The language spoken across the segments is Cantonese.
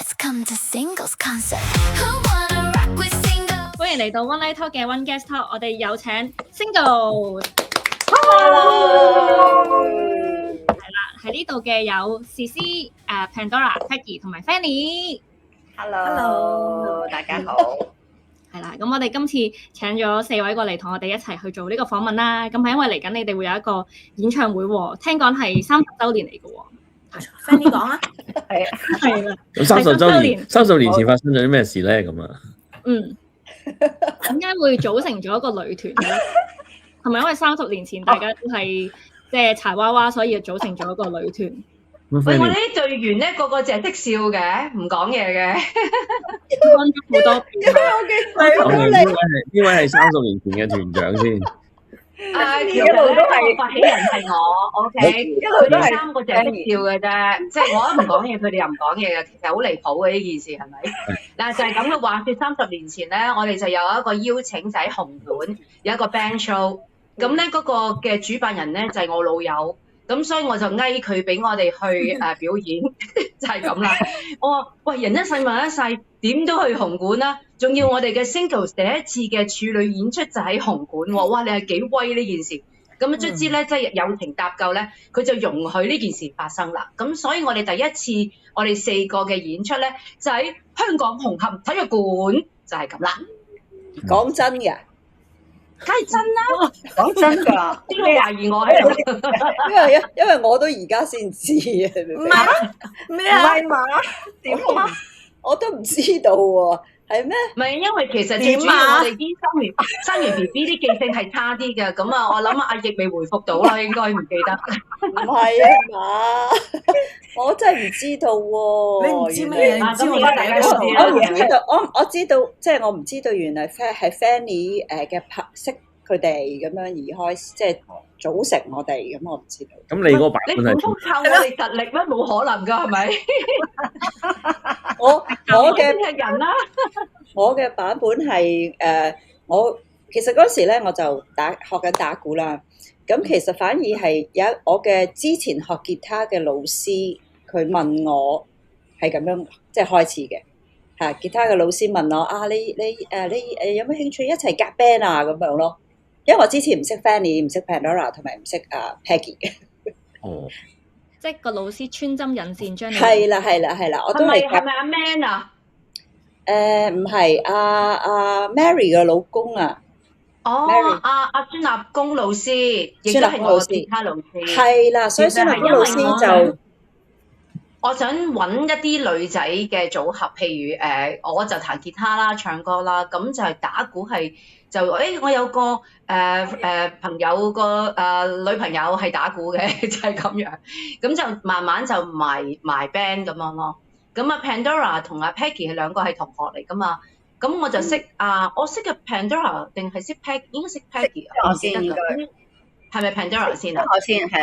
Let's come to singles concert. Who wanna rock with singles? 歡迎嚟到 One Night Talk 嘅 One Guest Talk，我哋有請 Single。Hello，喺呢度嘅有 CC、Pandora、Peggy 同埋 Fanny。Hello，大家好。係啦，咁我哋今次請咗4位過嚟同我哋一齊去做呢個訪問啦。咁係因為嚟緊你哋會有一個演唱會喎，聽講係30週年嚟嘅喎。Fanny 講啊，係啦。咁30年前發生咗啲咩事咧？咁啊，點解會組成咗一個女團咧？係咪因為30年前大家都係即係柴娃娃，所以就組成咗一個女團？喂，我哋啲隊員咧個個淨係識笑嘅，唔講嘢嘅。幫咗好多片。呢位係30年前嘅團長先。其實咧，發起人係我 ，OK，因為佢哋3個淨係識笑嘅啫，即係我一唔講嘢，佢哋又唔講嘢嘅，其實好離譜嘅呢件事係咪？嗱就係咁嘅話說30年前咧，我哋就有一個邀請就喺紅館有一個 band show， 咁咧嗰個嘅主辦人咧就係我老友。咁所以我就嗌佢俾我哋去表演，就係咁啦。我話喂，人一世物一世，點都去紅館啦。仲要我哋嘅 Singles 第一次嘅處女演出就喺紅館喎。哇，你係幾威呢件事？咁卒之咧，即係友情搭救咧，佢就容許呢件事發生啦。咁所以我哋第一次我哋4個嘅演出咧，就喺香港紅磡體育館，就係咁啦。講真嘅。梗係真啦，講真㗎，邊個懷疑我喺度？因為我都而家先知啊，咩啊？唔係嘛？點啊？我都唔知道喎，係咩？唔係，因為其實最主要我哋啲生完 B B 啲記性係差啲嘅，咁啊，我諗阿奕未回復到啦，應該唔記得。唔係啊嘛，我真係唔知道喎。你唔知咩嘢？唔知我大家都知啦。我唔知道，我知道，即係我唔知道原來係 Fanny 嘅拍識佢哋咁樣而開，即係組成我哋咁，我唔知道。咁你嗰個版本係你普通靠我哋實力咩？冇可能㗎，係咪？我嘅係人啦。我嘅版本係我其實嗰時咧我就學緊打鼓啦。咁其實反而係有我嘅之前學吉他嘅老師，佢問我係咁樣即係開始嘅嚇。吉他嘅老師問我啊，你有咩興趣一齊夾 band 啊咁樣咯？因為我之前唔識 Fanny， 唔識 Pandora 同埋唔識Peggy 嘅。哦，即係個老師穿針引線將你。係啦，我都係。係咪阿 Man 啊？唔係阿 Mary 嘅老公啊。哦，阿孫立功老師，亦都係我吉他老師。係啦，所以孫立功老師就我想揾一啲女仔嘅組合，譬如我就彈吉他啦、唱歌啦，咁就係打鼓係就我有個朋友個女朋友係打鼓嘅，就係咁樣，咁就慢慢就埋 band 咁樣咯。咁啊 Pandora 同阿 Peggy 係兩個係同學嚟噶嘛。咁我就識我識嘅 Pandora 定係識 Peggy， 應該識 Peggy 啊，我先應該係咪 Pandora 先啊？我先係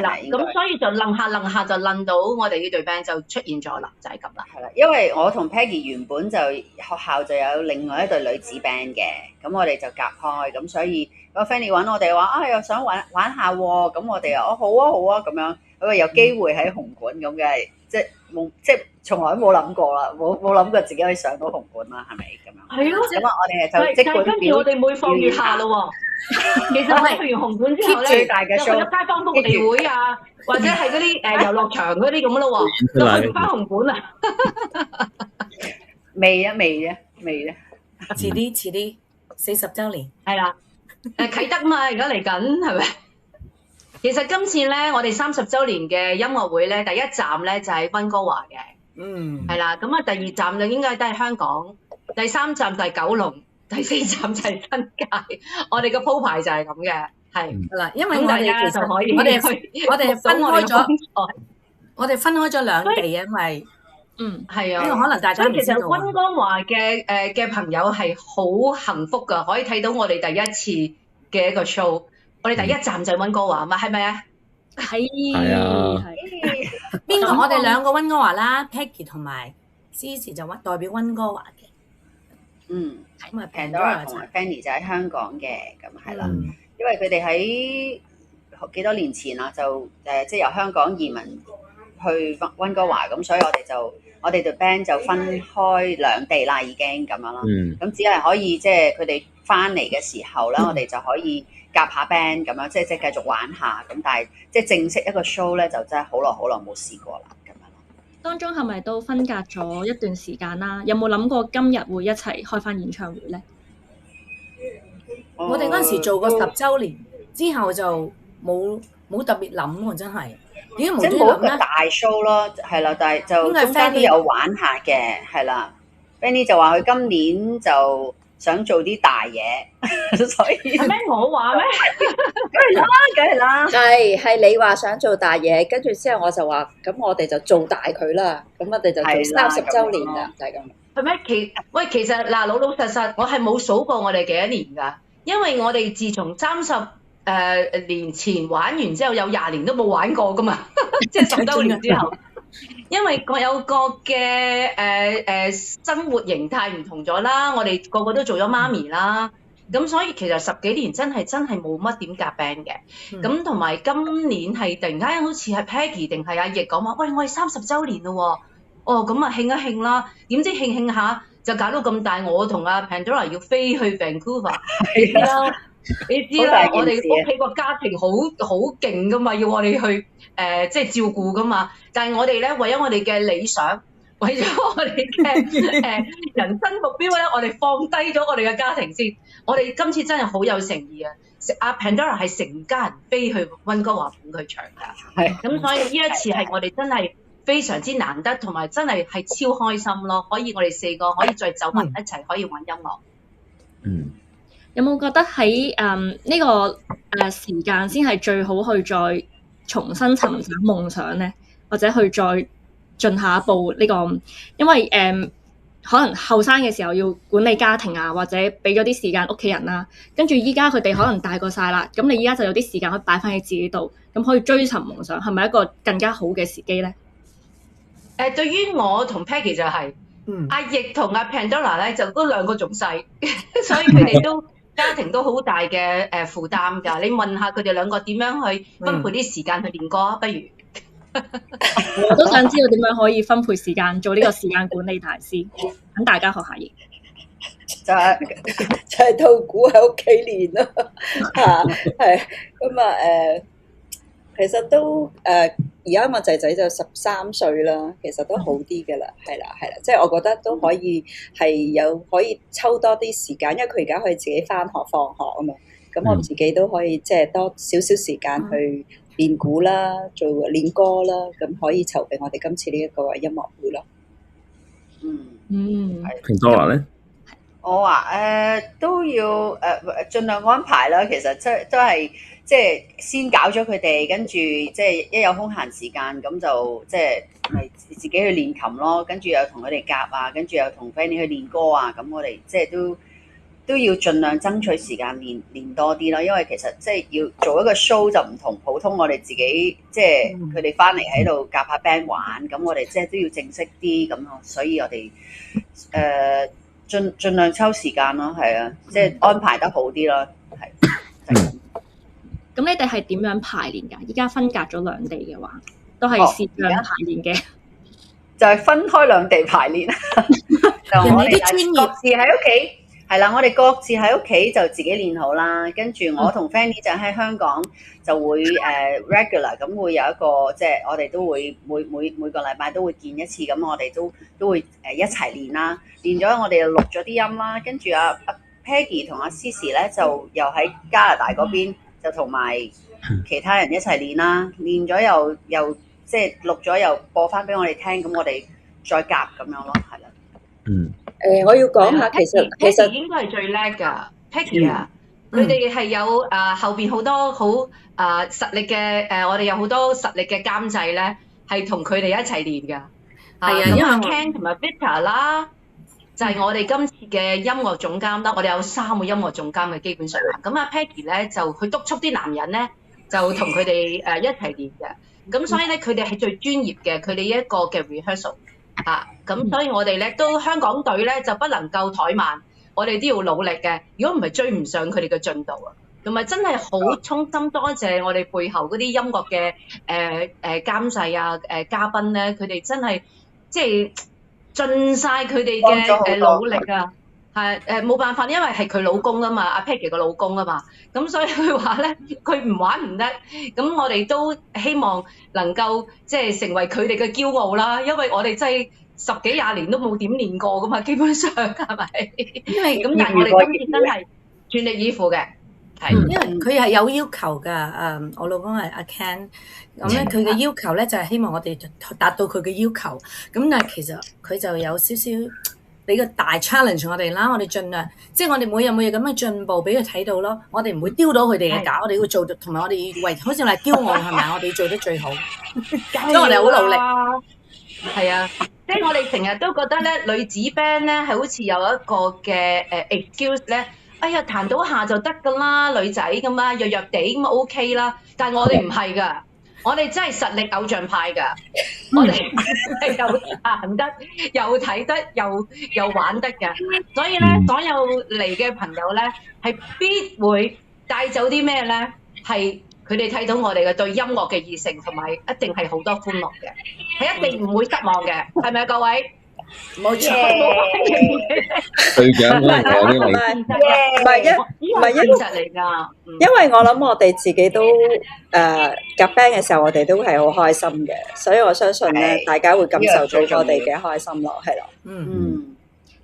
啦，咁所以就楞下就楞到我哋呢隊 band 就出現咗啦，就係咁啦。係啦，因為我同 Peggy 原本就學校就有另外一隊女子 band 嘅，咁我哋就夾開，咁所以個 Fanny 揾我哋話又想玩下喎，咁我哋好啊咁樣，咁啊有機會喺紅館咁嘅，即係從來都冇諗過啦，冇諗過自己可以上到紅館啦，係咪咁樣？係咯。咁我哋就即管跟住我哋每況愈下咯喎。其實我哋去完紅館之後咧，最大嘅 show 有街坊福利會啊，或者係嗰啲遊樂場嗰啲咁咯喎，就去翻紅館啊。未啊，遲啲40週年係啦，啟德嘛，而家嚟緊係咪？其實今次咧，我哋30週年嘅音樂會咧，第一站咧就喺溫哥華嘅，係啦。咁啊，第2站就應該都係香港，第3站就係九龍，第4站就係新界。我哋嘅鋪排就係咁嘅，係。係啦，因為大家就可以我哋分開咗兩地，因為係啊，呢個可能大家唔知道。其實溫哥華嘅朋友係好幸福㗎，可以睇到我哋第一次嘅一個 show。我哋第一站就係溫哥華嘛，係咪啊？係啊。邊個？我哋2個溫哥華啦 ，Peggy 同埋 CC 就代表溫哥華嘅。咁啊 Pandora 同埋 Fanny 就喺香港嘅，咁係啦。因為佢哋喺幾多年前啊，就即係由香港移民去溫哥華，咁所以我哋隊 band 就分開兩地啦，已經咁樣啦。咁只係可以即係佢哋翻嚟嘅時候咧，我哋就可以夾下 band 咁樣，即係繼續玩下。咁但係即係正式一個 show 咧，就真係好耐冇試過啦。咁樣當中係咪都分隔咗一段時間啦？有冇諗過今日會一齊開翻演唱會咧？我哋嗰陣時做過10週年之後就冇特別諗喎，真係點解無端即係冇一個大 show 咯，係啦，但係就中間都有玩下嘅，係啦。Benny 就話佢今年就想做啲大嘢，所以係咩？我話咩？梗係啦。係你話想做大嘢，跟住之後我就話咁，我哋就做大佢啦。咁我哋就做30週年啦，就係咁。係咩？其實嗱，老實，我係冇數過我哋幾多年㗎，因為我哋自從30年前玩完之後，有20年都冇玩過㗎嘛，即係10週年之後。因為各有各嘅生活形態唔同咗啦，我哋個個都做咗媽咪啦，咁所以其實10幾年真係冇乜點夾 band 嘅。咁同埋今年係突然間好似係 Peggy 定係阿奕講話，喂，我哋30週年咯喎，哦咁啊慶一慶啦，點知慶下就搞到咁大，我同阿 Pandora 要飛去 Vancouver，你知啦，我哋屋企個家庭好勁噶嘛，要我哋去即係照顧噶嘛。但係我哋咧，為咗我哋嘅理想，為咗我哋嘅人生目標咧，我哋放低咗我哋嘅家庭先。我哋今次真係好有誠意啊！阿 Pandora 係成家人飛去溫哥華捧佢場㗎，係咁，所以呢一次係我哋真係非常之難得，同埋真係超開心咯！可以我哋4個可以再走埋一齊，可以玩音樂。有冇覺得喺呢個時間先係最好去再重新尋找夢想咧，或者去再進下一步呢個？因為可能後生嘅時候要管理家庭啊，或者俾咗啲時間屋企人啦，跟住依家佢哋可能大個晒啦，咁你依家就有啲時間可以擺翻喺自己度，咁可以追尋夢想，係咪一個更加好嘅時機咧？對於我同 Peggy 就係，阿奕同阿 Pandora 咧就嗰兩個仲細，所以佢哋都家庭都好大嘅負擔㗎。你問下佢哋兩個點樣去分配啲時間去練歌啊？不如我都想知道點樣可以分配時間做呢個時間管理大師，等大家學下嘢。就係套鼓喺屋企練咯，係咁啊其實都而家我仔仔就13歲啦，其實都好啲嘅啦，係啦，即係我覺得都可以可以抽多啲時間，因為佢而家可以自己返學放學啊嘛，咁我自己都可以即係多少少時間去練鼓啦，練歌啦，咁可以籌備我哋今次呢一個音樂會咯。Pandora咧？我話都要盡量安排啦。其實都係即係先搞咗佢哋，跟住即係一有空閒時間咁就即係咪自己去練琴咯，跟住又同佢哋夾啊，跟住又同 Fanny 去練歌啊。咁我哋即係都要盡量爭取時間練多啲啦。因為其實即係要做一個 show 就唔同普通我哋自己即係佢哋翻嚟喺度夾下 band 玩，咁我哋即係都要正式啲咁咯。所以我哋盡量抽時間咯，係啊，即係安排得好啲咯，係。咁你哋係點樣排練㗎？依家分隔咗兩地嘅話，都係視像排練嘅，就係分開兩地排練。就我哋各自喺屋企，係啦，我哋各自喺屋企就自己練好啦。跟住我同 Fanny 就喺香港就會regular 咁會有一個即係我哋都會每個禮拜都會見一次，咁我哋都會一齊練啦。練咗我哋又錄咗啲音啦，跟住阿 Peggy 同阿 Cici 咧就又喺加拿大嗰邊就同埋其他人一齊練啦。練咗又即係錄咗又播翻俾我哋聽，咁我哋再夾咁樣咯，係啦。我要講下其實應該係最叻㗎 Peggy 啊，佢哋係有後邊好多好實力嘅我哋有好多實力嘅監製咧，係同佢哋一齊練㗎。係啊，因為 Ken 同埋 Victor 啦。就係我哋今次嘅音樂總監啦，我哋有3個音樂總監嘅基本上。咁阿 Peggy 咧就去督促啲男人咧，就同佢哋一齊練嘅。咁所以咧，佢哋係最專業嘅，佢哋一個嘅 rehearsal 咁所以我哋咧都香港隊咧就不能夠怠慢，我哋都要努力嘅。如果唔係追唔上佢哋嘅進度啊。同埋真係好衷心多謝我哋背後嗰啲音樂嘅監製啊嘉賓咧，佢哋真係即係盡晒佢哋嘅努力啊！係冇辦法，因為係佢老公啊嘛，阿 Peggy 個老公啊嘛，咁所以佢話咧，佢唔玩唔得，咁我哋都希望能夠即係成為佢哋嘅驕傲啦，因為我哋真係10幾20年都冇點練過噶嘛，基本上係咪？因為咁但係我哋今次真係全力以赴嘅，係因為佢係有要求㗎。我老公係阿 Ken，咁咧佢嘅要求咧就係希望我哋達到佢嘅要求，咁但係其實佢就有少少俾個大 challenge 我哋啦，我哋盡量即係我哋每日咁嘅進步俾佢睇到咯，我哋唔會丟到佢哋嘅架，我哋會做到，同埋我哋為好似話驕傲係咪？我哋要做得最好，所以我哋好努力。係啊，即係我哋成日都覺得咧，女子 band 咧係好似有一個嘅excuse 咧，哎呀彈到下就得㗎啦，女仔咁啊，弱弱地咁啊 OK 啦，但係我哋唔係㗎。我哋真係實力偶像派㗎，我哋係又彈得又睇得又玩得㗎，所以咧所有嚟嘅朋友咧係必會帶走啲咩咧？係佢哋睇到我哋嘅對音樂嘅熱誠，同埋一定係好多歡樂嘅，係一定唔會失望嘅，係咪啊各位？冇錯，隊長嗰陣有啲唔嚟，係現實嚟㗎，因為我諗我哋自己都夾 band 嘅時候，我哋都係好開心嘅，所以我相信咧，大家會感受到我哋嘅開心咯，係咯。嗯，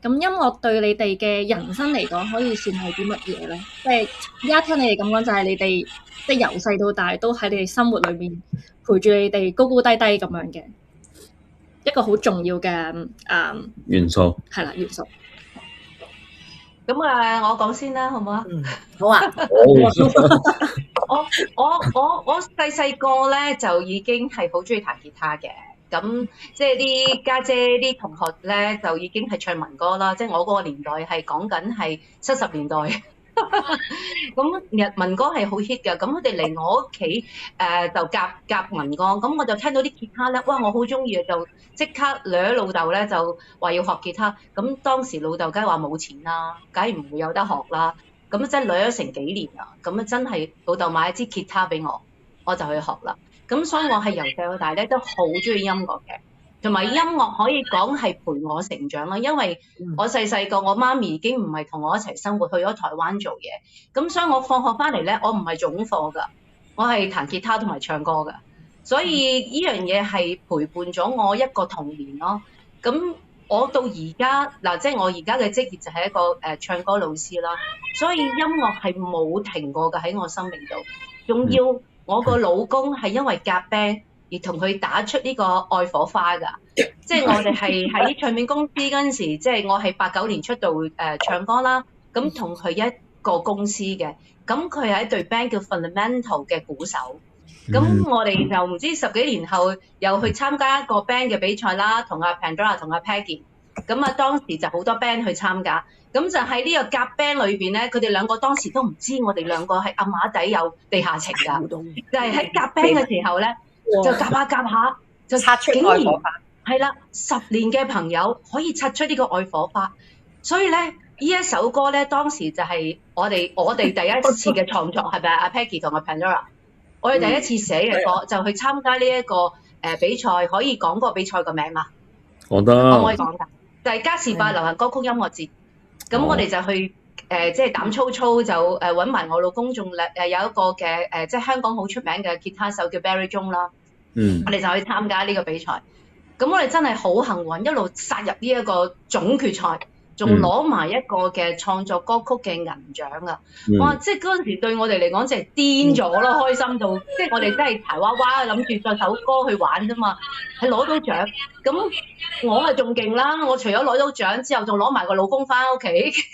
咁音樂對你哋嘅人生嚟講，可以算係啲乜嘢咧？即係而家聽你哋咁講，就係你哋即係由細到大都喺你哋生活裏面陪住你哋高高低低咁樣嘅一個好重要嘅元素係啦元素。咁我講先啦，好唔好啊？好啊。我細個咧就已經係好中意彈吉他嘅，咁即係啲家姐啲同學咧就已經係唱民歌啦，即係我嗰個年代係講緊係70年代。咁民歌係好 hit 嘅，咁佢哋嚟我屋企就夾民歌，咁我就聽到啲吉他咧，哇！我好中意啊，就即刻掠老豆咧就話要學吉他，咁當時老豆梗係話冇錢啦，梗係唔會有得學啦，咁真係掠咗成幾年啊，咁啊真係老豆買一支吉他俾我，我就去學啦，咁所以我係由細到大咧都好中意音樂嘅。同埋音樂可以講係陪我成長啦，因為我細個我媽咪已經唔係同我一齊生活，去咗台灣做嘢，咁所以我放學翻嚟咧，我唔係做功課㗎，我係彈吉他同埋唱歌㗎，所以呢樣嘢係陪伴咗我一個童年咯。咁我到而家嗱，即係我而家嘅職業就係一個唱歌老師啦，所以音樂係冇停過㗎喺我生命度，仲要我個老公係因為夾 band。而同佢打出呢個愛火花㗎，即係我哋係喺唱片公司嗰陣時，即係我係89年出道唱歌啦，咁同佢一個公司嘅，咁佢係一隊 band 叫 Fundamental 嘅鼓手，咁我哋就唔知10幾年後又去參加一個 band 嘅比賽啦，同阿 Pandora 同阿 Peggy，咁啊當時就好多 band 去參加，咁就喺呢個夾 band 裏邊咧，佢哋兩個當時都唔知我哋兩個係暗啞底有地下情㗎，就係喺夾 band 嘅時候咧。就夾下夾下，就擦出愛火花。係啦，10年嘅朋友可以擦出呢個愛火花，所以咧呢一首歌咧，當時就係我哋第一次嘅創作，係咪啊？阿 Peggy 同阿 Pandora， 我哋第一次寫嘅歌就去參加呢一個比賽，可以講個比賽個名嘛？我得。可唔可以講㗎？就係嘉士伯流行歌曲音樂節。咁我哋就去即係膽粗粗就揾埋我老公，仲有一個嘅即係香港好出名嘅吉他手叫 Barry Jong 啦。我哋就去參加呢個比賽，咁我哋真係好幸運，一路殺入呢一個總決賽，仲攞埋一個嘅創作歌曲嘅銀獎啊！哇！即係嗰陣時對我哋嚟講，就係癲咗咯，開心到，即係我哋真係柴娃娃諗住作首歌去玩啫嘛，係攞到獎。咁我係仲勁啦，我除咗攞到獎之後，仲攞埋個老公翻屋企，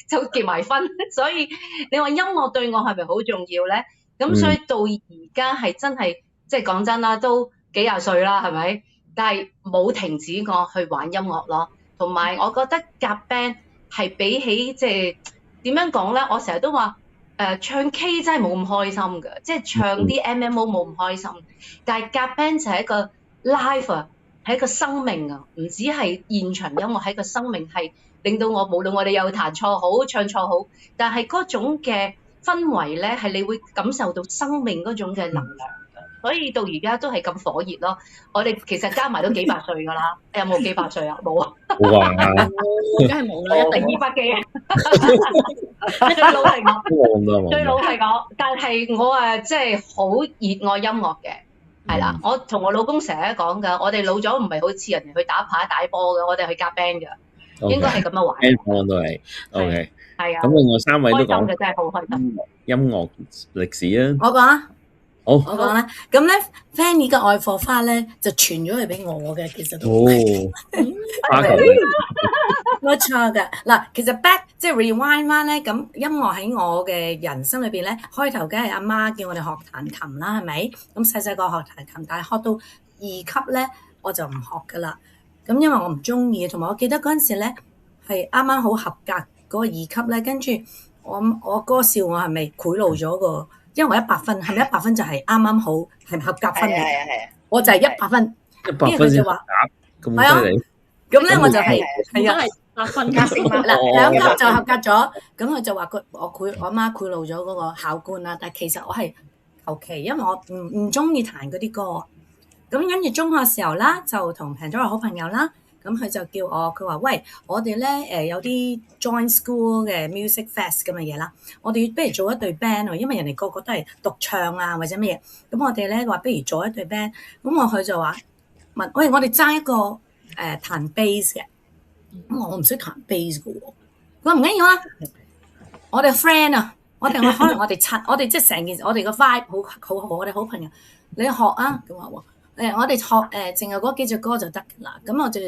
就結埋婚。所以你話音樂對我係咪好重要咧？咁所以到而家係真係，即係講真啦，都幾廿歲啦，係咪？但係冇停止過去玩音樂咯。同埋我覺得夾 band 係比起即係點樣講咧？我成日都話唱 K 真係冇咁開心㗎，即係唱啲 MMO 冇咁開心。但係夾 band 就係一個 live 啊，係一個生命啊，唔止係現場音樂，係一個生命，係令到我無論我哋有彈錯好唱錯好，但係嗰種嘅氛圍咧，係你會感受到生命嗰種嘅能量㗎，所以到而家都係咁火熱咯。我哋其實加埋都幾百歲㗎啦，有冇幾百歲啊？冇啊，哇！梗係冇啦，一定200幾啊！最老係我，最老係我，但係我即係好熱愛音樂嘅，係啦。我同我老公成日講㗎，我哋老咗唔係好似人哋去打牌打波㗎，我哋去夾 band 㗎，應該係咁樣玩。band 都係 OK。係啊，咁另外3位都講開心嘅真係好開心。音樂歷史啊。我講啊，好，我講啦。咁咧，Fanny 嘅愛火花咧就傳咗去俾我嘅，其實都花球冇錯嘅。嗱，其實 back 即係 rewind 翻咧，咁音樂喺我嘅人生裏邊咧，開頭梗係阿媽叫我哋學彈琴啦，係咪？咁細細個學彈琴，但係學到2級咧，我就唔學噶啦。咁因為我唔中意，同埋我記得嗰陣時咧係啱啱好合格。嗰個2級咧，跟住我哥笑我係咪賄賂咗個？因為我100分，係咪100分就係啱啱好係合格分嘅？係。我就係100分。 100分先合格，咁犀利。咁咧我就係真係8分嗱2級就合格咗。咁佢就話我媽賄賂咗嗰個考官啦。但係其實我係求其，因為我唔中意彈嗰啲歌。咁跟住中學時候啦，就同 Pandora 好朋友啦。咁佢就叫我，佢話：喂，我哋咧有啲 join school 嘅 music fest 咁嘅嘢啦，我哋不如做一隊 band 喎，因為人哋個個都係獨唱啊或者乜嘢，咁我哋咧話不如做一隊 band，咁佢就話問：喂，我哋爭一個彈 bass 嘅，咁我唔識彈 bass 嘅喎，佢話唔緊要啊，我哋 friend 啊，可能我哋即係成件事，我哋個 vibe 好好，我哋好朋友，你學啊，咁話喎。我哋學淨係嗰幾隻歌就得㗎啦，咁我就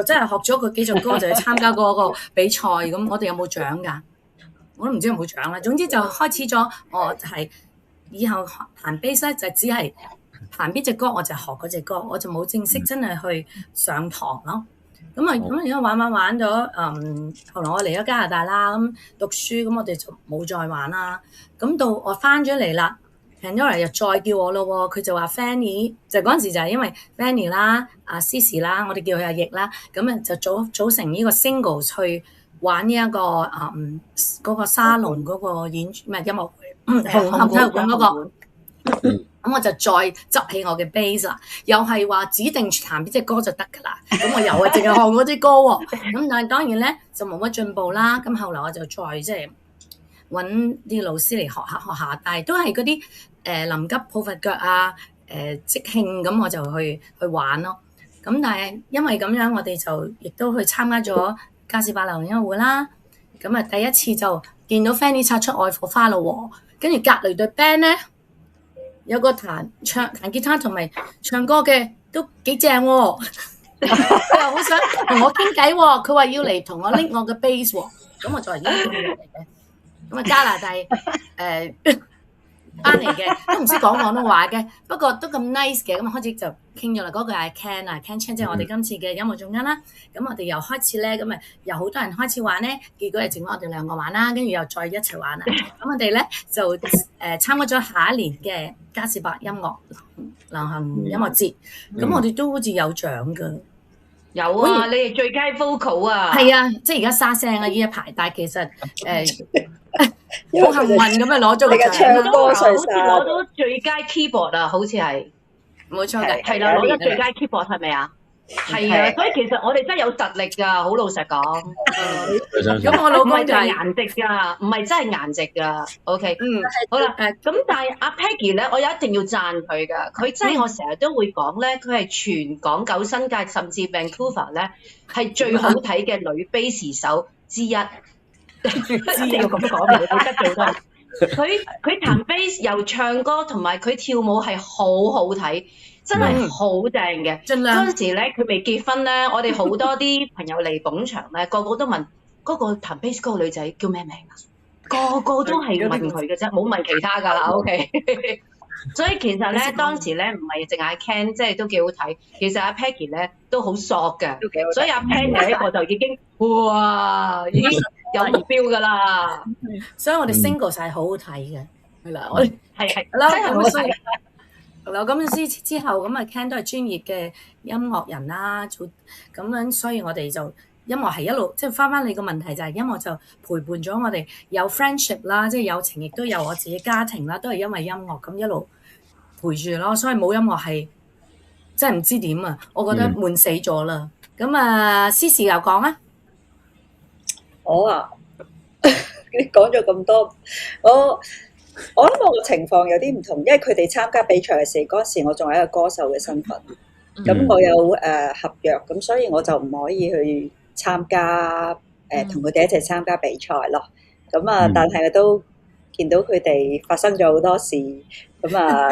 真係學咗嗰幾隻歌就去參加嗰個比賽，咁我哋有冇獎㗎？我都唔知有冇獎啦。總之就開始咗，我就係以後彈 bass 咧就只係彈邊隻歌我就學嗰隻歌，我就冇正式真係去上堂咯。咁而家玩咗，後來我嚟咗加拿大啦，咁讀書，咁我哋就冇再玩啦。咁到我翻咗嚟啦。Pandora 又再叫我咯喎，佢就話 Fanny 就嗰陣時就係因為 Fanny 啦、阿 Cici 啦，我哋叫佢阿奕啦，咁啊就組成呢個 single 去玩呢一個嗰個沙龍嗰個音樂會，紅磡體育館嗰個，咁我就再執起我嘅 bass 啦，又係話指定彈邊隻歌就得㗎啦，咁我又係淨係學嗰啲歌喎，咁但係當然咧就冇乜進步啦，咁後來我就再即係揾啲老師嚟學下，但係都係嗰啲臨急抱佛腳啊，即興咁我就去玩咯。咁但係因為咁樣，我哋就亦都去參加咗嘉士伯流行音樂會啦。咁啊，第一次就見到 Fanny 擦出愛火花咯喎。跟住隔離隊 band 咧，有個彈吉他同埋唱歌嘅都幾正喎。佢又好想同我傾偈喎，佢話要嚟同我拎我嘅 bass 喎。咁我就話已經嚟嘅。咁啊，加拿大翻嚟嘅，都唔識講廣東話嘅，不過都咁 nice 嘅，咁開始就傾咗啦。嗰個係 Ken 啊 ，Ken Chan 即係我哋今次嘅音樂總監啦。咁我哋又開始咧，咁啊有好多人開始玩咧，結果係剩翻我哋2個玩啦，跟住又再一齊玩啦。咁我哋咧就參加咗下一年嘅嘉士伯音樂流行音樂節，咁我哋都好似有獎㗎。有啊，你哋最佳 vocal 啊，係啊，即係而家沙聲啊呢一排，但係其實好幸運咁樣攞咗個獎啦，好似攞到最佳 keyboard 啊，好似係冇錯嘅，係啦，攞咗最佳 keyboard 係咪啊？係啊，所以其實我哋真係有實力㗎，好老實講。咁我老公就係顏值㗎，唔係真係顏值㗎。OK，好啦，咁但係阿 Peggy 咧，我一定要讚佢㗎。佢真係我成日都會講咧，佢係全港九新界甚至 Vancouver 咧係最好睇嘅女 bass 手之一。一定要咁講，唔會得罪到。佢彈 bass 又唱歌，同埋佢跳舞係好好睇。真係好正嘅，嗰陣時咧佢未結婚咧，我哋好多啲朋友嚟捧場咧，個個都問嗰個彈 bass 嗰個女仔叫咩名啊？個個都係問佢嘅啫，冇問其他㗎啦。OK， 所以其實咧當時咧唔係淨係阿 Ken， 即係都幾好睇。其實阿 Peggy 咧都好索嘅，所以阿 Pen 呢一個就已經哇已經有目標㗎啦。所以我哋 single 晒好好睇嘅，係啦，我哋係啦，真係好睇。咁之後咁啊 Ken 都係專業嘅音樂人啦，咁樣所以我哋就音樂係一路即係翻你個問題就係音樂就陪伴咗我哋有 friendship 啦，即係友情，亦都有我自己家庭啦，都係因為音樂咁一路陪住咯。所以冇音樂係真係唔知點啊！我覺得悶死咗啦。咁啊，Cici又講啊，我啊，你講咗咁多，我諗我個情況有啲唔同，因為佢哋參加比賽嘅時嗰時，我仲係一個歌手嘅身份，咁我有合約，咁所以我就唔可以去參加同佢哋一齊參加比賽咯。咁啊，但係都見到佢哋發生咗好多事，咁啊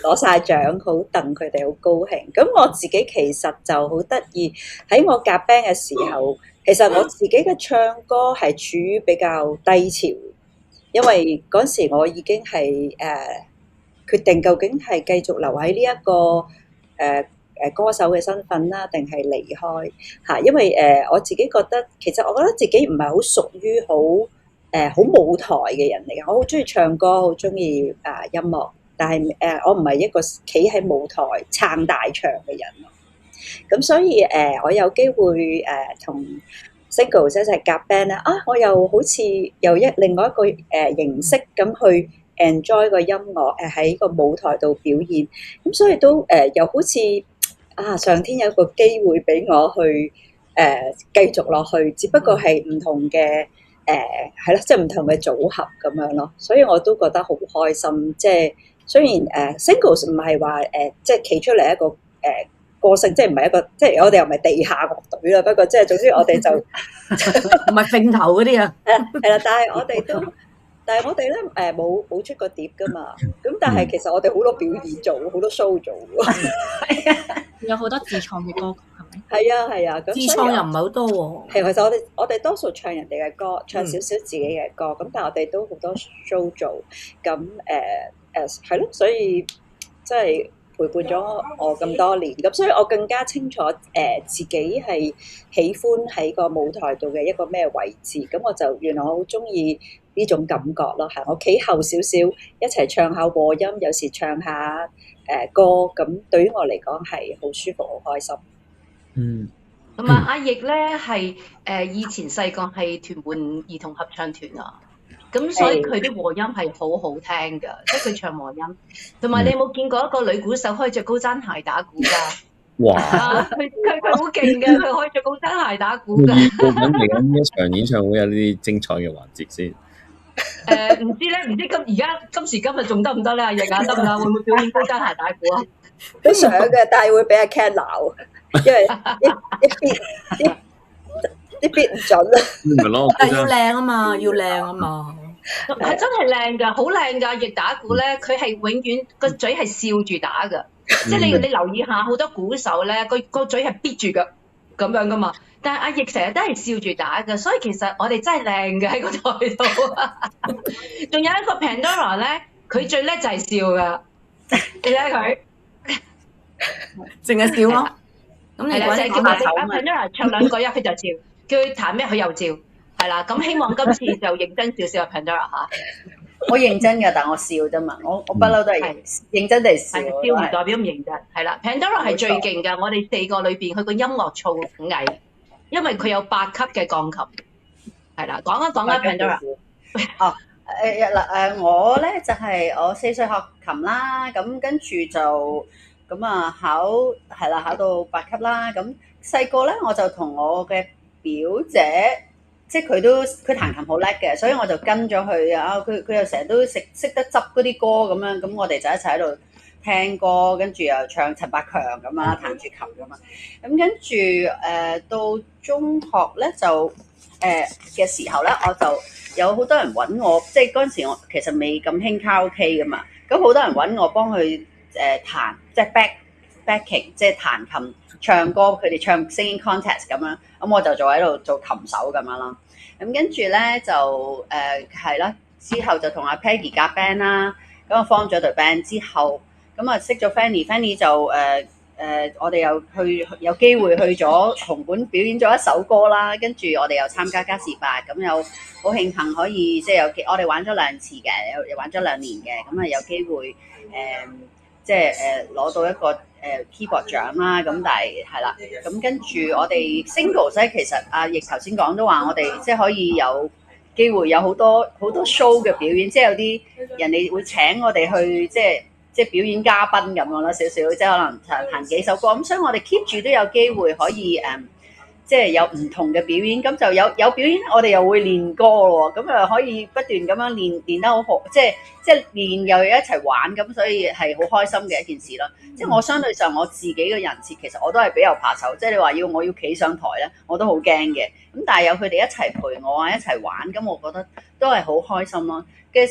攞晒獎，好戥佢哋好高興。咁我自己其實就好得意，喺我夾 band 嘅時候，其實我自己嘅唱歌係處於比較低潮。因為嗰時我已經係決定究竟係繼續留喺呢一個歌手嘅身份啦，定係離開嚇？因為我自己覺得，其實我覺得自己唔係好屬於好舞台嘅人嚟嘅。我好中意唱歌，好中意音樂，但係我唔係一個企喺舞台撐大場嘅人。咁所以我有機會同Single 一齊夾 band 咧，我又好似由另外一個形式咁去 enjoy 個音樂喺個舞台度表現，咁所以都又好似上天有個機會俾我去繼續落去，只不過係唔同嘅係啦，即係唔同嘅組合咁樣咯，所以我都覺得好開心。即係雖然Singles 唔係話即係企出嚟一個個性，即係唔係一個，即係我哋又唔係地下樂隊啦。不過即係總之我哋就唔係揈頭嗰啲啊。係啦，但係我哋咧冇出過碟噶嘛。咁但係其實我哋好多表演做，好多 show 做喎。有好多自創嘅歌曲係咪？係啊，咁自創又唔係好多喎。係，其實我哋多數唱人哋嘅歌，唱少少自己嘅歌。咁但係我哋都好多 show 做。咁係咯，所以即係陪伴咗我咁多年，咁所以我更加清楚自己係喜歡喺個舞台度嘅一個咩位置，咁我就原來我好中意呢種感覺咯，係我企後少少一齊唱下和音，有時唱下歌，咁對於我嚟講係好舒服、好開心。同埋阿奕咧係以前細個係屯門兒童合唱團啊。咁所以佢啲和音係好好聽㗎，即係佢唱和音。同埋你有冇見過一個女鼓手可以着高踭鞋打鼓㗎？哇！佢好勁㗎，佢可以着高踭鞋打鼓㗎。嚟緊呢一場演唱會有啲精彩嘅環節先。唔知咧，唔知今時今日仲得唔得咧？阿奕得唔得？會唔會表演高踭鞋打鼓啊？都想嘅，但係會俾阿 Ken 鬧，因為啲 beat 唔準啊。但係要靚啊嘛，要靚啊嘛。係真係靚㗎，好靚㗎！奕打鼓咧，佢係永遠個嘴係笑住打㗎，即係你留意下好多鼓手咧，個嘴係閉住㗎咁樣㗎嘛。但係阿奕成日都係笑住打㗎，所以其實我哋真係靚嘅喺個台度。仲有一個 Pandora 咧，佢最叻就係笑㗎，你睇下佢，淨係笑咯。咁你就係叫阿 Pandora 唱兩句佢就笑，叫佢彈咩佢又笑。係啦，咁希望今次就認真少少啊 Pandora 嚇。我認真㗎，但我笑啫嘛，我不嬲都係認真地笑。笑唔代表唔認真。係啦 ，Pandora 係最勁㗎，我哋4個裏邊佢個音樂造詣，因為佢有8級嘅鋼琴。係啦，講一講 Pandora。我咧就係我4歲學琴啦，咁跟住就咁啊考到8級啦。咁細個咧我就同我嘅表姐。即係佢彈琴好叻嘅，所以我就跟咗佢啊！佢又成日都識得執嗰啲歌咁樣，咁我哋就一齊喺度聽歌，跟住又唱陳百強咁啊，彈住琴咁嘛。咁跟住到中學咧就嘅時候咧，我就有好多人揾我，即係嗰陣時我其實未咁興卡拉 OK 噶嘛，咁好多人揾我幫佢彈，即係 backing， 即係彈琴。唱歌，佢哋唱 singing contest 咁樣，咁我就喺度做琴手咁樣啦。咁跟住咧就係啦，之後就同阿 Peggy 夾 band 啦。咁我 form 咗隊 band 之後，咁啊識咗 Fanny 就我哋又有機會去咗紅館表演咗一首歌啦。跟住我哋又參加加士伯，咁又好慶幸可以即係我哋玩咗2次嘅，又玩咗2年嘅，咁啊有機會即即係攞到一個keyboard 獎啦。咁但係啦，咁跟住我哋 singles 咧，其實阿奕頭先講都話我哋即係可以有機會有好多 show 嘅表演，即係有啲人哋會請我哋去即係表演嘉賓咁樣啦，少少即係可能彈幾首歌。咁所以我哋 keep 住都有機會可以即係有唔同嘅表演，咁就有表演，我哋又會練歌喎，咁又可以不斷咁樣練得好好，即係練又一齊玩，咁所以係好開心嘅一件事咯。即係我相對上我自己嘅人設，其實我都係比較怕醜，即係你話我要企上台咧，我都好驚嘅。咁但係有佢哋一齊陪我啊，一齊玩，咁我覺得都係好開心咯。嘅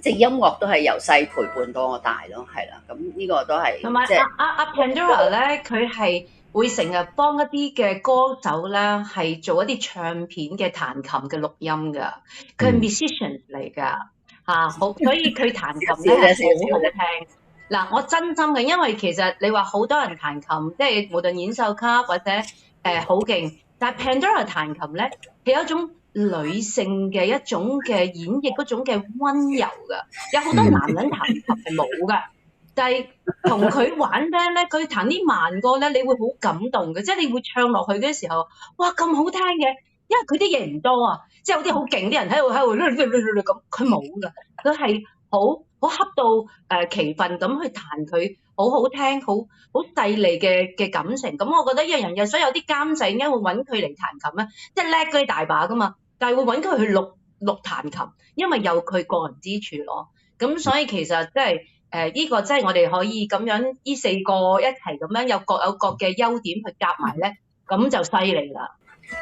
即係音樂都係由細陪伴到我大咯，係啦。咁呢個都係同埋阿 Pandora 咧，佢係會成日幫一啲嘅歌手咧，係做一啲唱片嘅彈琴嘅錄音㗎。佢係 musician 嚟㗎嚇，好，所以佢彈琴咧係好好聽。嗱，我真心嘅，因為其實你話好多人彈琴，即係無論演奏家或者好勁，但係 Pandora 彈琴咧係有一種女性嘅一種嘅演繹嗰種嘅溫柔㗎，有好多男人彈琴係冇㗎。但係同佢玩 band 咧，佢彈啲慢歌咧，你會好感動嘅，即係你會唱落去嘅時候，哇咁好聽嘅，因為佢啲嘢唔多啊，即係有啲好勁啲人喺度咁，佢冇㗎，佢係好恰到其分咁去彈佢，好好聽，好細膩嘅感情。咁我覺得一樣嘢，所以有啲監製點解會揾佢嚟彈琴咧？即係叻嗰啲大把㗎嘛，但係會揾佢去錄彈琴，因為有佢個人之處咯。咁所以其實即係。呢個即係我哋可以咁樣，呢四個一齊咁樣有各嘅優點去夾埋咧，咁就犀利啦。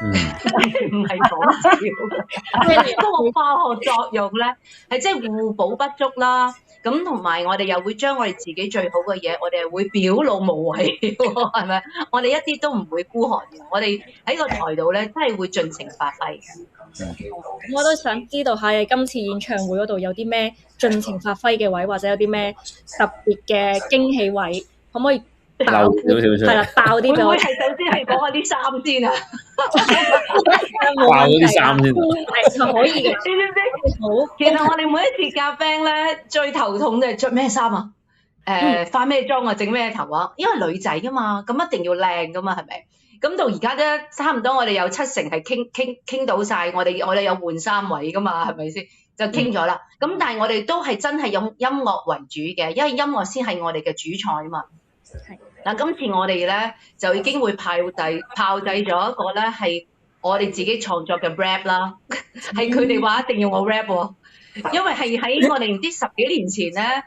唔係講笑，嗰個化學作用咧係即係互補不足啦。咁同埋我哋又會將我哋自己最好嘅嘢，我哋係會表露無遺喎，係咪？我哋一啲都唔會孤寒嘅，我哋喺個台度咧真係會盡情發揮。我都想知道下你今次演唱會嗰度有啲咩盡情發揮嘅位，或者有啲咩特別嘅驚喜位，可唔可以爆少少？係啦，爆啲俾我。會唔會係首先係講下啲衫先啊？爆嗰啲衫先。係可以嘅。你知唔知？好。其實我哋每一次夾 band 咧，最頭痛就係着咩衫啊？化咩妝啊？整咩頭啊？因為女仔噶嘛，咁一定要靚噶嘛，係咪？咁到而家咧，差唔多我哋有70%係傾到晒，我哋有換衫位噶嘛，係咪先？就傾咗啦。咁但係我哋都係真係用音樂為主嘅，因為音樂先係我哋嘅主菜啊嘛。係。嗱，今次我哋咧就已經會炮製咗一個咧係我哋自己創作嘅 rap 啦，係佢哋話一定要我 rap 喎，因為係喺我哋唔知10幾年前咧，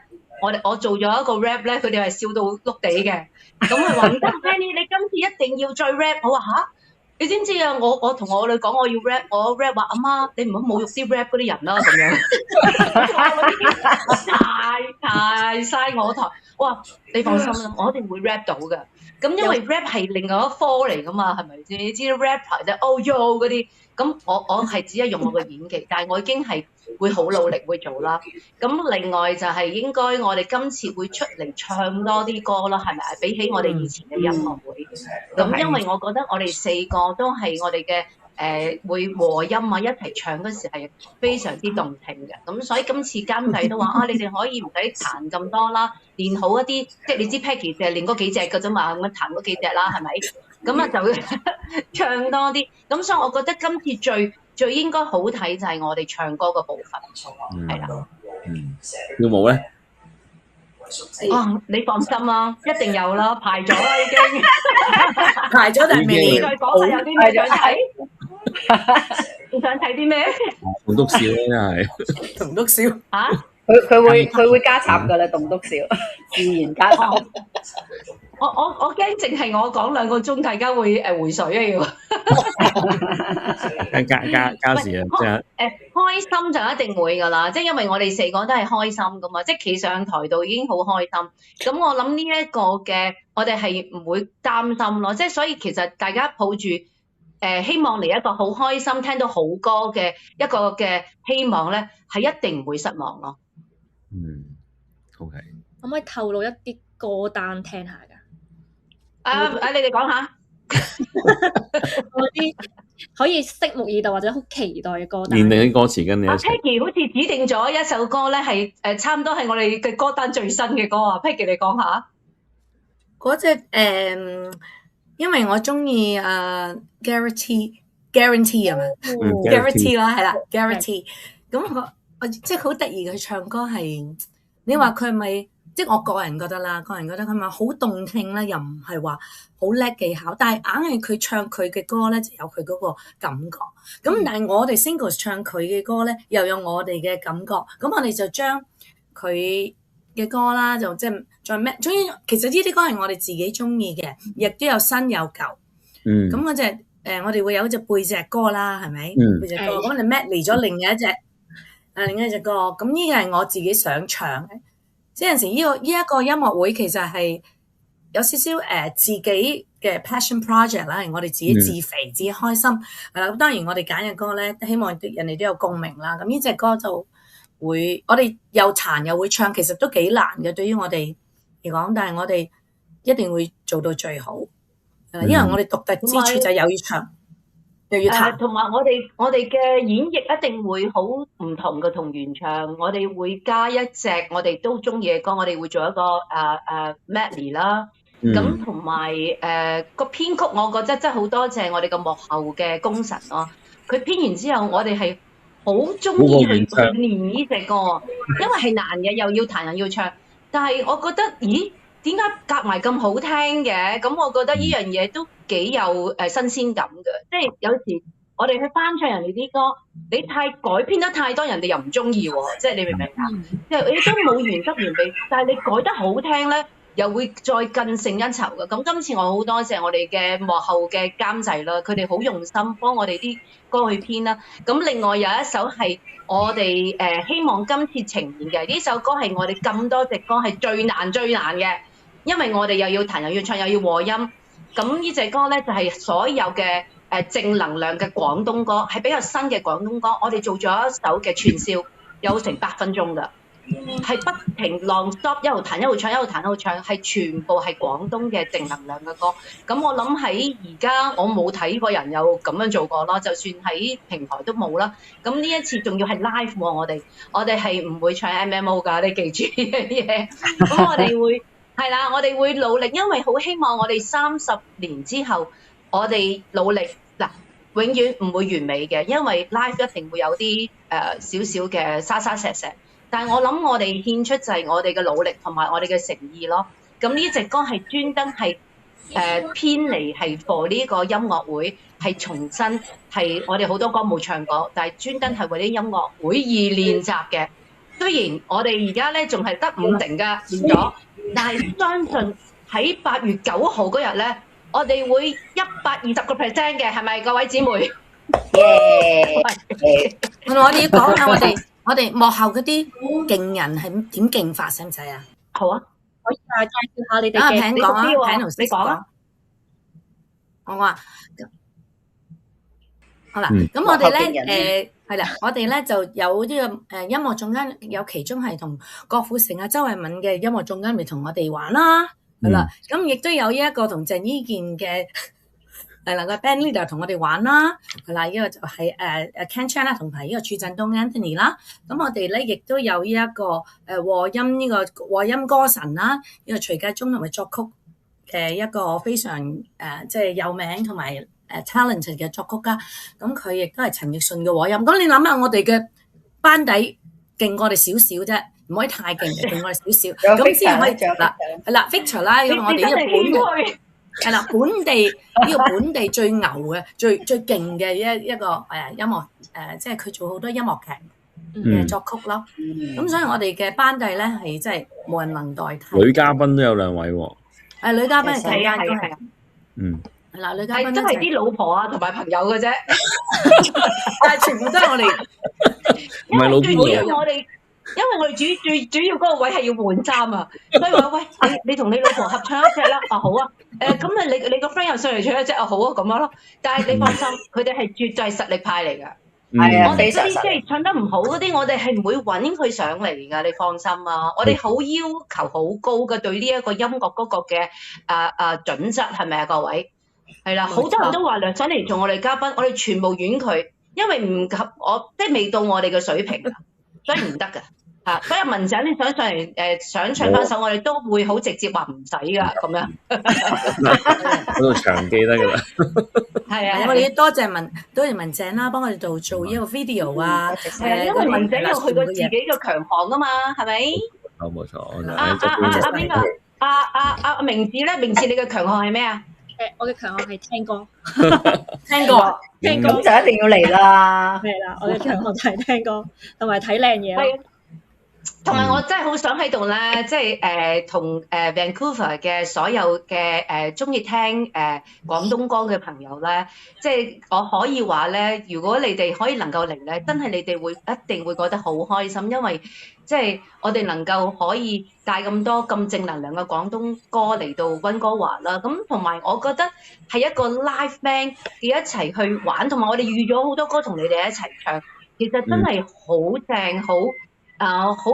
我做咗一個 rap 咧，佢哋係笑到碌地嘅。咁佢話唔得 Penny， 你今次一定要再 rap。我話吓，你知唔知啊？我同我女講我要 rap， 我 rap 話阿媽，你唔好侮辱啲 rap 嗰啲人啦咁樣。太嘥我台。我話你放心啦，我一定會 rap 到㗎。咁因為 rap 係另外一科嚟㗎嘛，係咪先？你知道 rapper 就oh yo 嗰啲，咁我係只係用我嘅演技，但係我已經係會好努力會做啦。咁另外就係應該我哋今次會出嚟唱多啲歌啦，係咪？比起我哋以前嘅音樂會，咁因為我覺得我哋4個都係我哋嘅會和音啊，一齊唱嗰時係非常之動聽嘅。咁所以今次監製都話啊，你哋可以唔使彈咁多啦，練好一啲，即係你知 Peggy 就係練嗰幾隻㗎啫嘛，咁樣彈嗰幾隻啦，係咪？咁啊就會唱多啲。咁所以我覺得今次最應該好睇就係我哋唱歌嘅部分，係啦。跳舞咧？你放心啦，一定有啦，排咗啦已經。排咗但係未。再講下有啲咩想睇？你想睇啲咩？棟篤笑咧，真係。棟篤笑。嚇？佢會加插㗎啦，棟篤笑，自然加插。我驚淨係我講2個鐘，大家會回水啊要。加時啊，即係開心就一定會㗎啦，即係因為我哋4個都係開心㗎嘛，即係企上台度已經好開心。咁我諗呢一個嘅，我哋係唔會擔心咯，即係所以其實大家抱住希望嚟一個好開心、聽到好歌嘅一個嘅希望咧，係一定唔會失望咯。OK。可唔可以透露一啲歌單聽下㗎？你哋講下。嗰啲可以拭目以待或者好期待嘅歌單。練定啲歌詞跟你一阿齊。 Peggy 好似指定咗一首歌咧，係差唔多係我哋嘅歌單最新嘅歌啊。Peggy 你講下。嗰隻因為我中意Guarantee 係咪？Guarantee 啦，係啦，Guarantee。咁我即係好得意嘅，佢唱歌係你話佢係咪？即係我個人覺得啦，個人覺得佢咪好動聽咧，又唔係話好叻技巧，但係硬係佢唱佢嘅歌咧，就有佢嗰個感覺。咁但係我哋 Singles 唱佢嘅歌咧，又有我哋嘅感覺。咁我哋就將佢嘅歌啦，就即係再咩？總之其實呢啲歌係我哋自己中意嘅，亦都有新有舊。咁嗰隻我哋會有一隻背脊歌啦，係咪？背脊歌咁我哋 medley 咗另一隻歌。咁呢個係我自己想唱嘅。即係有陣時呢一個音樂會其實係有少少自己嘅 passion project 啦，係我哋自己自肥、自己開心。咁當然我哋揀嘅歌咧，希望人哋都有共鳴啦。咁呢隻歌就會我哋又彈又會唱，其實都幾難嘅對於我哋嚟講，但係我哋一定會做到最好。因為我哋獨特之處就係又要唱又要彈。同埋我哋嘅演繹一定會好唔同嘅同原唱，我哋會加一隻我哋都中意嘅歌，我哋會做一個medley 啦。咁同埋個編曲，我覺得真係好多謝我哋嘅幕後嘅功臣咯。佢編完之後，我哋係好中意去練呢隻歌，因為係難嘅，又要彈又要唱。但係我覺得，咦？點解夾埋咁好聽嘅？咁我覺得呢樣嘢都幾有新鮮感嘅。即係有時我哋去翻唱人哋啲歌，你太改編得太多，人哋又唔中意喎。即係你明唔明啊？即係你都冇原汁原味，但係你改得好聽咧，又會再更勝一籌嘅。咁今次我好多謝我哋嘅幕後嘅監製啦，佢哋好用心幫我哋啲歌去編啦。咁另外有一首係我哋希望今次呈現嘅呢首歌係我哋咁多隻歌係最難嘅。因為我哋又要彈又要唱又要和音，咁呢隻歌咧就係所有嘅正能量嘅廣東歌，係比較新嘅廣東歌。我哋做咗一首嘅串燒，有成8分鐘㗎，係不停 long stop 一路彈一路唱一路彈一路唱，係全部係廣東嘅正能量嘅歌。咁我諗喺而家我冇睇過人有咁樣做過咯，就算喺平台都冇啦。咁呢一次仲要係 live 喎，我哋係唔會唱 MMO 㗎，你記住呢啲嘢。咁我哋會。係啦，我哋會努力，因為好希望我哋30年之後，我哋努力嗱，永遠唔會完美嘅，因為 live 一定會有啲少少嘅沙沙石石。但係我諗我哋獻出就係我哋嘅努力同埋我哋嘅誠意咯。咁呢隻歌係專登係偏離係 for 呢個音樂會，係重新係我哋好多歌冇唱過，但係專登係為啲音樂會而練習嘅。雖然我哋而家咧仲係得5成㗎練咗。但係相信喺8月9號嗰日咧，我哋會120%嘅，係咪各位姊妹？我哋要講下我哋幕後嗰啲勁人係點勁法，使唔使啊？好啊，可以介紹下你哋嘅。阿平講啊，你講啊。我話好啦，咁我哋咧係啦，我哋咧就有呢個音樂總監，有其中係同郭富城啊、周慧敏嘅音樂總監嚟同我哋玩啦，係啦，咁亦都有呢一個同鄭伊健嘅係啦個 band leader 同我哋玩啦，係啦，呢個就係Ken Chan 啦，同埋呢個chu振東 Anthony 啦，咁我哋咧亦都有呢一個和音呢個和音歌神啦，呢個徐繼忠同埋作曲嘅一個非常即係有名同埋talented 嘅作曲家，咁佢亦都係陳奕迅嘅和音。咁你諗下，我哋嘅班底勁過我哋少少啫，唔可以太勁，勁過我哋少少。咁先可以嗱係啦 Victor 啦，因為我哋呢個係啦本地呢個本地最牛嘅、最勁嘅一個音樂即係佢做好多音樂劇嘅作曲咯。咁所以我哋嘅班底咧係真係冇人能代替。女嘉賓都有2位喎。女嘉賓係大家都係。係啦，女嘉賓都係啲老婆啊同埋朋友嘅啫，但係全部都係我哋，唔係老主要我哋，因為我哋最主要嗰個位係要換衫啊，所以話喂，你同你老婆合唱一隻啦，啊好啊，咁啊你個 friend 又上嚟唱一隻啊好啊咁樣咯，但係你放心，佢哋係絕對實力派嚟㗎。係啊，我哋嗰啲即係唱得唔好嗰啲，我哋係唔會揾佢上嚟㗎，你放心啊！我哋好要求好高嘅對呢一個音樂嗰個嘅準則係咪啊各位？係啦，好多人都話想嚟做我哋嘉賓，我哋全部婉拒，因為唔及我，即係未到我哋嘅水平啊，所以唔得㗎。所以文井你想上嚟想唱翻首，我哋都會好直接話唔使㗎咁樣。嗰度長記得㗎啦。係啊，我哋要多謝文井啦，幫我哋做呢個 video 啊。因為文井有佢個自己嘅強項㗎嘛，係咪？冇錯。邊個？阿明智咧，明智你嘅強項係咩啊？我嘅強項係聽歌，聽過，咁就一定要嚟啦。係啦，我嘅強項就係聽歌同埋睇靚嘢咯。同埋我真係好想喺度咧，即係同Vancouver 嘅所有嘅鍾意聽廣東歌嘅朋友咧，即係我可以話咧，如果你哋可以能夠嚟咧，真係你哋一定會覺得好開心，因為即係我哋能夠可以帶咁多咁正能量嘅廣東歌嚟到溫哥華啦。咁同埋我覺得係一個 live band 嘅一齊去玩，同埋我哋預咗好多歌同你哋一齊唱，其實真係好正好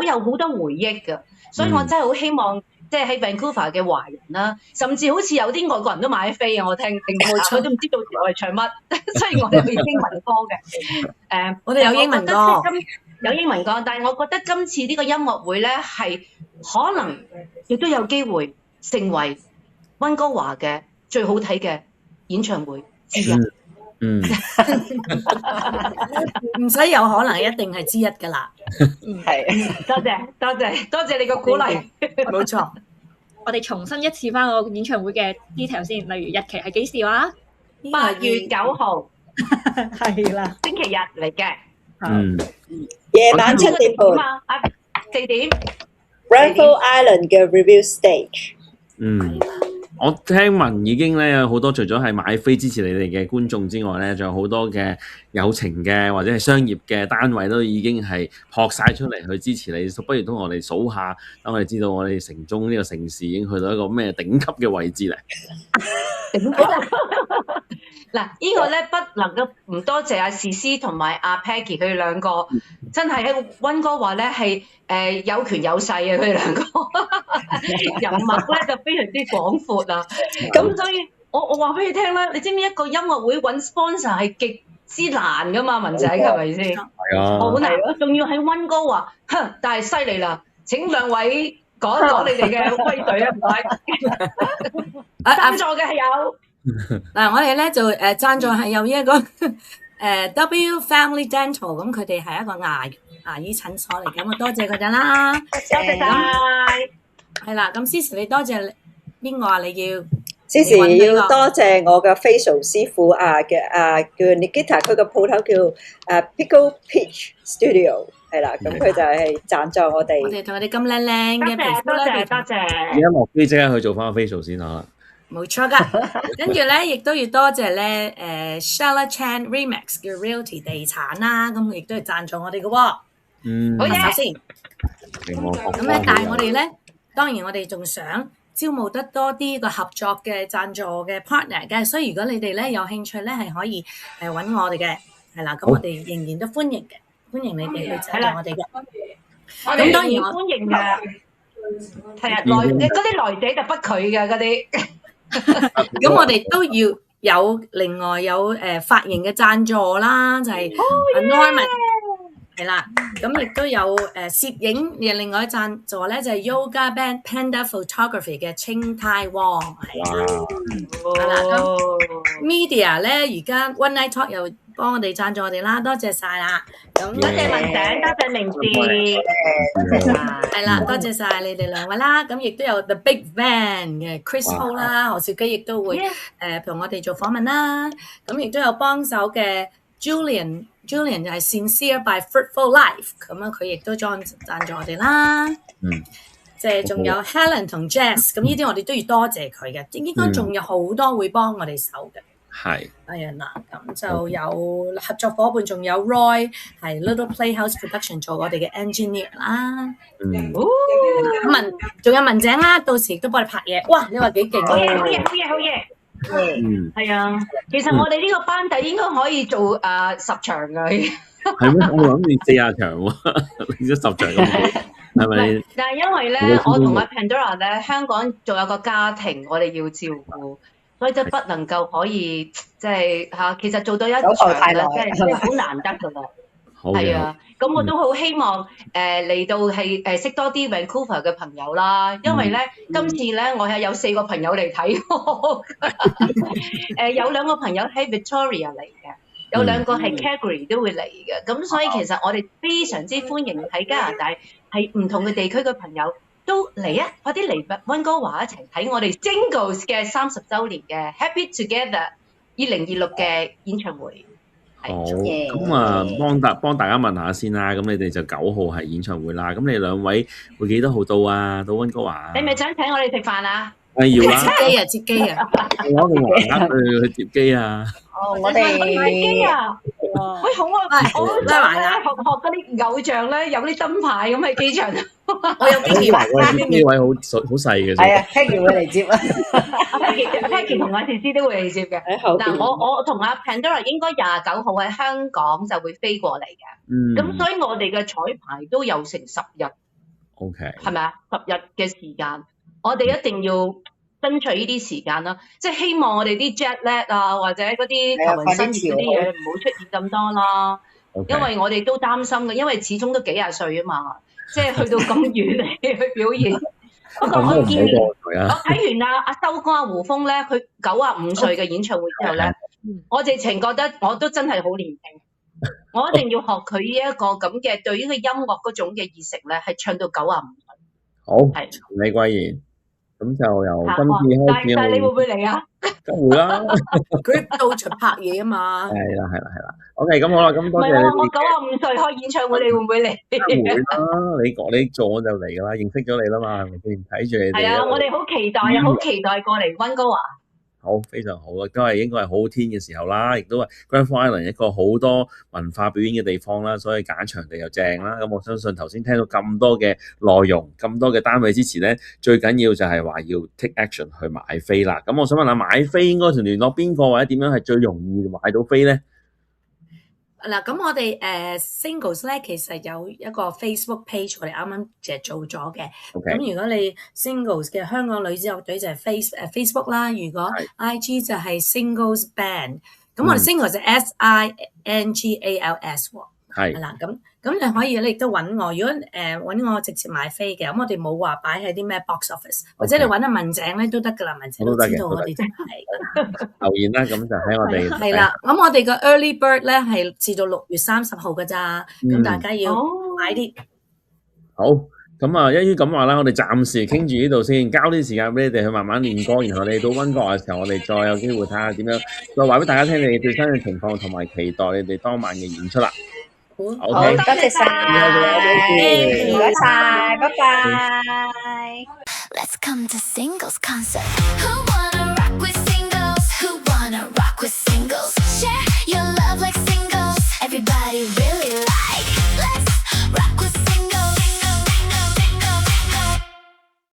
有好多回憶㗎，所以我真係好希望即係喺 Vancouver 嘅華人啦，甚至好似有啲外國人都買飛啊！我聽佢都唔知到時我哋唱乜，雖然我哋有英文歌嘅，我哋有英文歌，有英文歌，但係我覺得今次呢個音樂會咧係可能亦都有機會成為溫哥華嘅最好睇嘅演唱會之一。唔使有可能，一定係之一㗎啦。係，多謝你個鼓勵。冇錯，我哋重新一次翻個演唱會嘅 detail 先，例如日期係幾時話？8月9號，係啦，星期日嚟嘅。夜晚7點半。4點。Granville Island 嘅 Review Stage。我聽聞已經咧有好多除咗係買飛支持你哋嘅觀眾之外咧，仲有好多嘅有情嘅或者係商業嘅單位都已經係撲晒出嚟去支持你。不如同我哋數下，等我哋知道我哋城中呢個城市已經去到一個咩頂級嘅位置咧。嗱，呢個咧不能夠唔多謝阿士師同埋阿 Peggy 佢哋兩個，真係喺溫哥華咧係有權有勢啊！佢哋兩個人脈咧就非常之廣闊啊！咁所以我話俾你聽啦，你知唔知一個音樂會揾 sponsor 係極之難噶嘛？文仔係咪先？係啊，好難咯，仲要喺溫哥華，但係犀利啦！請兩位講一講你哋嘅威水啊！唔該，贊助嘅係有。嗱，我哋咧就贊助係有一個W Family Dental， 咁佢哋係一個牙醫診所嚟嘅，咁多謝佢哋啦，多謝晒。係啦，咁 Cici 你多謝邊個啊？你要 Cici 要多謝我嘅 facial 師傅叫 Nikita， 佢個鋪頭叫Pickle Peach Studio， 係啦，咁佢就係贊助我哋。我哋同佢哋咁靚靚嘅皮膚咧，多謝。而家落機即刻去做翻個 facial 先啦。冇錯噶，跟住咧，亦都要多謝咧，Shella Chan Remax 叫 Realty 地產啦，咁亦都係贊助我哋嘅喎。好嘅，首先，咁咧，但係我哋咧，當然我哋仲想招募得多啲個合作嘅贊助嘅 partner 嘅，所以如果你哋咧有興趣咧，係可以揾我哋嘅，係啦，咁我哋仍然都歡迎嘅，歡迎你哋去贊助我哋嘅。咁當然歡迎嘅，係啊，嗰啲來者就不拒嘅嗰啲。咁我哋都要有另外有髮型嘅贊助啦，就係 Norman 係啦，咁亦都有攝影嘅另外贊助咧，就係 Yoga Band Panda Photography 嘅清泰旺係啦，咁 Media 咧而家 One Night Talk 又幫我哋贊助我哋啦，多謝晒啦，咁多謝文井，多謝明志，係啦，多謝晒你哋兩位啦，咁亦都有 The Big Van 嘅 Chris Ho 啦，何兆基亦都會同我哋做訪問啦，咁亦都有幫手嘅 Julian 就係 Sincere by Fruitful Life， 咁樣佢亦都贊助我哋啦，即係仲有 Helen 同 Jess， 咁呢啲我哋都要多謝佢嘅，應該仲有好多會幫我哋手嘅。係，係啊嗱，咁就有合作夥伴，仲有 Roy 係 Little Playhouse Production 做我哋嘅 engineer 啦。仲有文井啦，到時亦都幫你拍嘢。哇，你話幾勁？好嘢！係啊，其實我哋呢個班底應該可以做10場㗎。係咩？我諗住40場喎，你10場咁，係咪？但係因為咧，我同阿 Pandora 咧，香港仲有個家庭，我哋要照顧。所以即係不能夠可以即係嚇，其實做到一場久候太耐咧，即係好難得㗎啦。好嘅，係啊，咁我都好希望嚟到係識多啲 Vancouver 嘅朋友啦，因為咧今次咧我係有4個朋友嚟睇我，有2個朋友喺 Victoria 嚟嘅，有2個係 Calgary 都會嚟嘅，咁所以其實我哋非常之歡迎喺加拿大係唔同嘅地區嘅朋友都嚟啊，快啲嚟溫哥華一齊睇我哋 Singles 嘅30週年嘅 Happy Together 2026嘅演唱會。好，咁啊，幫大家問下先啦。咁你哋就9號係演唱會啦。咁你2位會幾多號到啊？到溫哥華？你咪想請我哋食飯啊？要啦，接機啊！我哋華去接機啊！哦，我哋買機啊！喂，好啊！我都想咧學嗰啲偶像咧，有啲燈牌咁喺機場。我有經驗，呢位好細嘅。係啊 ，Peggy 會嚟接啊。Peggy 同阿思思都會嚟接嘅。嗱，我同阿 Pandora 應該29號喺香港就會飛過嚟嘅。咁所以我哋嘅彩排都有成10日。OK。係咪啊？10日嘅時間，我哋一定要爭取呢啲時間啦。即係希望我哋啲 jet lag 啊，或者嗰啲頭暈身熱嗰啲嘢唔好出現咁多啦。因為我哋都擔心嘅，因為始終都幾廿歲啊嘛。即係去到咁遠嚟去表演，不過我睇完阿修哥阿胡楓咧，佢95歲嘅演唱會之後咧，我直情覺得我都真係好年輕，我一定要學佢呢一個咁嘅對於個音樂嗰種嘅熱誠咧，係唱到95歲。好，係李桂賢，咁就由今次開始。但係你會唔會嚟啊？梗會啦，佢到場拍嘢啊嘛。係啦。OK， 咁好啦，咁多謝你。我95歲開演唱會，你會唔會嚟？會啦，你做我就嚟㗎啦，認識咗你啦嘛，係咪先？睇住你哋。係啊，我哋好期待啊，好期待過嚟溫哥華。好，非常好啊！都係應該係好天嘅時候啦，亦都係 Grand Island 一個好多文化表演嘅地方啦，所以揀場地又正啦。咁我相信頭先聽到咁多嘅內容，咁多嘅單位支持咧，最緊要就係話要 take action 去買飛啦。咁我想問下，買飛應該同聯絡邊個或者點樣係最容易買到飛咧？嗱，咁我哋Singles 咧，其實有一個 Facebook page，我哋啱啱就做咗嘅。咁如果你 Singles 嘅香港女子樂隊就係 Facebook 啦，如果 IG 就係 Singles Band。咁我哋 Singles 就 SINGALS 喎。係啦，咁你可以你亦都揾我。如果揾我直接買飛嘅，咁我哋冇話擺喺啲咩 box office，或者你揾阿文井咧都得㗎啦，文井都知道我哋真係留言啦，咁就喺我哋係啦。咁我哋嘅 early bird 咧係至到6月30號㗎咋，咁大家要買啲。好，咁啊，一於咁話啦，我哋暫時傾住呢度先，交啲時間俾你哋去慢慢練歌，然後你到溫哥華嘅時候，我哋再有機會睇下點樣，再話俾大家聽你哋最新嘅情況，同埋期待你哋當晚嘅演出啦。好，多謝晒，唔該晒，拜拜。Let's come to Singles concert.